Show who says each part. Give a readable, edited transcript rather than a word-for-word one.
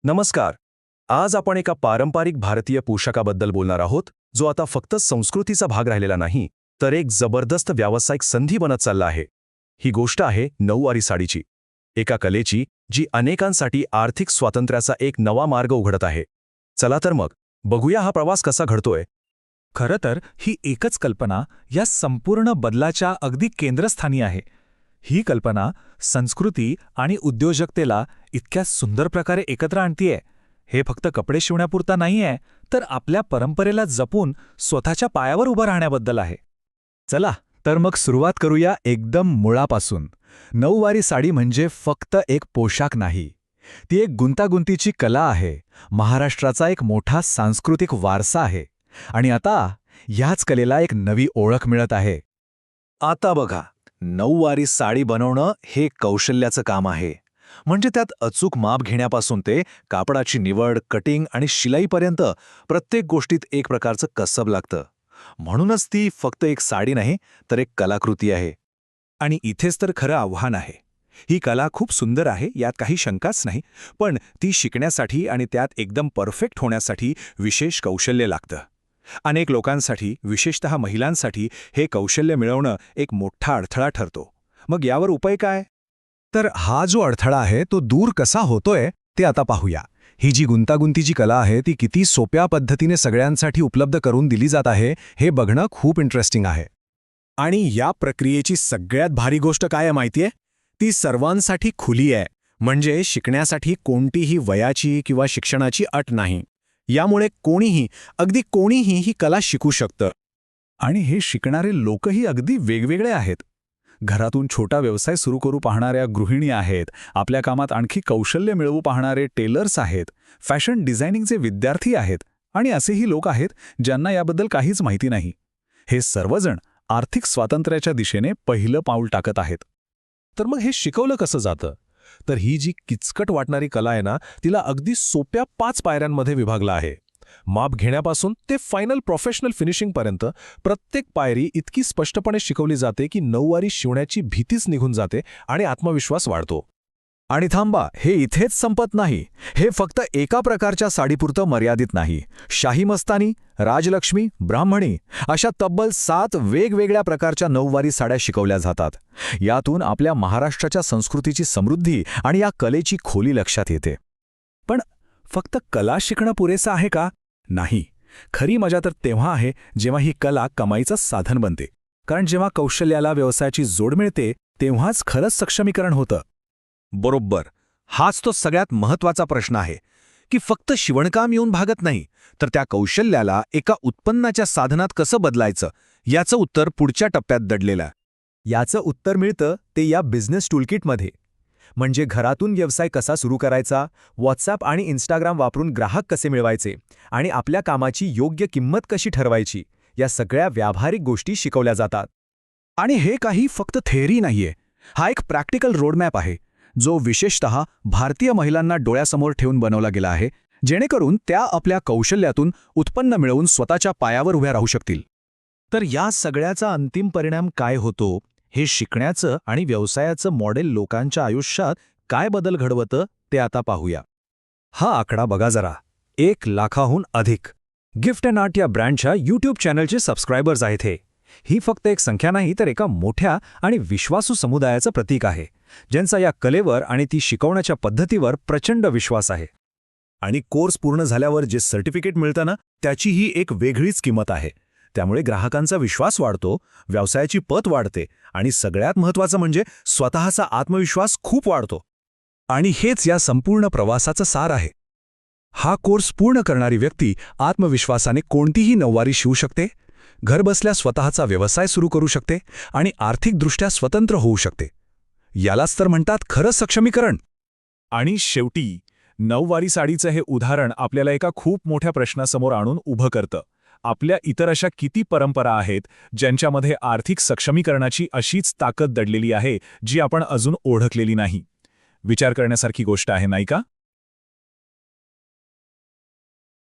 Speaker 1: नमस्कार. आज आपण एका पारंपरिक भारतीय पोशाखाबद्दल बोलणार आहोत, जो आता फक्त संस्कृतीचा भाग राहिलेला नाही, तर एक जबरदस्त व्यावसायिक संधी बनत चालला आहे. ही गोष्ट आहे नऊवारी साडीची, एका कलेची जी अनेकांसाठी आर्थिक स्वातंत्र्याचा एक नवा मार्ग उघडत आहे. चला तर मग बघूया हा प्रवास कसा घडतोय.
Speaker 2: खरं तर ही एकच कल्पना या संपूर्ण बदलाच्या अगदी केंद्रस्थानी आहे. ही कल्पना संस्कृती आणि उद्योजकतेला इतक्या सुंदर प्रकारे एकत्र आणतीये. हे फक्त कपडे शिवण्यापुरता नाहीये, तर आपल्या परंपरेला जपून स्वतःच्या पायावर उभं राहण्याबद्दल आहे.
Speaker 3: चला तर मग सुरुवात करूया एकदम मुळापासून. नऊवारी साडी म्हणजे फक्त एक पोशाख नाही, ती एक गुंतागुंतीची कला आहे, महाराष्ट्राचा एक मोठा सांस्कृतिक वारसा आहे. आणि आता ह्याच कलेला एक नवी ओळख मिळत आहे.
Speaker 4: आता बघा, नऊवारी साडी बनवणं हे कौशल्याचं काम आहे. म्हणजे त्यात अचूक माप घेण्यापासून ते कापडाची निवड, कटिंग आणि शिलाईपर्यंत प्रत्येक गोष्टीत एक प्रकारचं कसब लागतं. म्हणूनच ती फक्त एक साडी नाही, तर एक कलाकृती आहे.
Speaker 2: आणि इथेच तर खरं आव्हान आहे. ही कला खूप सुंदर आहे, यात काही शंकाच नाही, पण ती शिकण्यासाठी आणि त्यात एकदम परफेक्ट होण्यासाठी विशेष कौशल्य लागतं. अनेक लोकांसाठी, विशेषतः महिलांसाठी, हे कौशल्य मिळवणं एक मोठा अडथळा ठरतो. मग यावर उपाय काय?
Speaker 3: तर हा जो अडथळा आहे तो दूर कसा होतोय ते आता पाहूया. ही जी गुंतागुंतीची कला आहे ती किती सोप्या पद्धतीने सगळ्यांसाठी उपलब्ध करून दिली जात आहे हे बघणं खूप इंटरेस्टिंग आहे.
Speaker 5: आणि या प्रक्रियेची सगळ्यात भारी गोष्ट काय आहे माहितीये? ती सर्वांसाठी खुली आहे. म्हणजे शिकण्यासाठी कोणतीही वयाची किंवा शिक्षणाची अट नाही. यामुळे कोणीही, अगदी कोणीही ही कला शिकू शकतं.
Speaker 2: आणि हे शिकणारे लोकही अगदी वेगवेगळे आहेत. घरातून छोटा व्यवसाय सुरू करू पाहणाऱ्या गृहिणी आहेत, आपल्या कामात आणखी कौशल्य मिळवू पाहणारे टेलर्स आहेत, फॅशन डिझायनिंगचे विद्यार्थी आहेत, आणि असेही लोक आहेत ज्यांना याबद्दल काहीच माहिती नाही. हे सर्वजण आर्थिक स्वातंत्र्याच्या दिशेने पहिलं पाऊल टाकत आहेत.
Speaker 5: तर मग हे शिकवलं कसं जातं? तर ही जी किचकट वाटणारी कला आहे ना, तिला अगदी सोप्या 5 पायऱ्यांमध्ये विभागलं आहे. माप घेण्यापासून ते फायनल प्रोफेशनल फिनिशिंगपर्यंत प्रत्येक पायरी इतकी स्पष्टपणे शिकवली जाते की नऊवारी शिवण्याची भीतीच निघून जाते आणि आत्मविश्वास वाढतो.
Speaker 3: आणि थांबा, हे इथेच संपत नाही. हे फक्त एका प्रकारच्या साडीपुरतं मर्यादित नाही. शाही मस्तानी, राजलक्ष्मी, ब्राह्मणी अशा तब्बल 7 वेगवेगळ्या प्रकारच्या नऊवारी साड्या शिकवल्या जातात. यातून आपल्या महाराष्ट्राच्या संस्कृतीची समृद्धी आणि या कलेची खोली लक्षात येते.
Speaker 2: पण फक्त कला शिकणं पुरेसं आहे का? नाही. खरी मजा तर तेव्हा आहे जेव्हा ही कला कमाईचं साधन बनते. कारण जेव्हा कौशल्याला व्यवसायाची जोड मिळते तेव्हाच खरंच सक्षमीकरण होतं.
Speaker 4: बरोबर. हाच तो सगळ्यात महत्त्वाचा प्रश्न आहे की फक्त शिवणकाम येऊन भागत नाही, तर त्या कौशल्याला एका उत्पन्नाच्या साधनात कसं बदलायचं याचं उत्तर पुढच्या टप्प्यात दडलेलं आहे.
Speaker 3: याचं उत्तर मिळतं ते या बिझनेस टूलकिटमध्ये. म्हणजे घरातून व्यवसाय कसा सुरू करायचा, व्हॉट्सॲप आणि इंस्टाग्राम वापरून ग्राहक कसे मिळवायचे आणि आपल्या कामाची योग्य किंमत कशी ठरवायची, या सगळ्या व्यावहारिक गोष्टी शिकवल्या जातात.
Speaker 2: आणि हे काही फक्त थेअरी नाहीये. हा एक प्रॅक्टिकल रोडमॅप आहे, जो विशेषतः भारतीय महिलांना डोळ्यासमोर ठेवून बनवला गेला आहे, जेणेकरून त्या आपल्या कौशल्यातून उत्पन्न मिळवून स्वतःच्या पायावर उभ्या राहू शकतील.
Speaker 4: तर या सगळ्याचा अंतिम परिणाम काय होतो, हे शिकण्याचं आणि व्यवसायाचं मॉडेल लोकांच्या आयुष्यात काय बदल घडवतं ते आता पाहूया.
Speaker 3: हा आकडा बघा जरा. 1 लाखाहून अधिक गिफ्ट अँड आर्ट या ब्रँडच्या यूट्यूब चॅनलचे सबस्क्रायबर्स आहेत. ही फक्त एक संख्या नाही, तर एका मोठ्या आणि विश्वासू समुदायाचं प्रतीक आहे, ज्यांचा या कलेवर आणि ती शिकवण्याच्या पद्धतीवर प्रचंड विश्वास आहे.
Speaker 4: आणि कोर्स पूर्ण झाल्यावर जे सर्टिफिकेट मिळतं ना, त्याचीही एक वेगळीच किंमत आहे. त्यामुळे ग्राहकांचा विश्वास वाढतो, व्यवसायाची पत वाढते आणि सगळ्यात महत्त्वाचं म्हणजे स्वतःचा आत्मविश्वास खूप वाढतो.
Speaker 3: आणि हेच या संपूर्ण प्रवासाचं सार आहे. हा कोर्स पूर्ण करणारी व्यक्ती आत्मविश्वासाने कोणतीही नऊवारी शिवू शकते, घरबसल्या स्वतःचा व्यवसाय सुरू करू शकते आणि आर्थिकदृष्ट्या स्वतंत्र होऊ शकते. यालाच तर म्हणतात खरं सक्षमीकरण.
Speaker 2: आणि शेवटी नऊवारी साडीचं हे उदाहरण आपल्याला एका खूप मोठ्या प्रश्नासमोर आणून उभं करतं. आपल्या इतर अशा किती परंपरा आहेत ज्यांच्यामध्ये आर्थिक सक्षमीकरणाची अशीच ताकद दडलेली आहे, जी आपण अजून ओळखलेली नाही? विचार करण्यासारखी गोष्ट आहे, नाही का?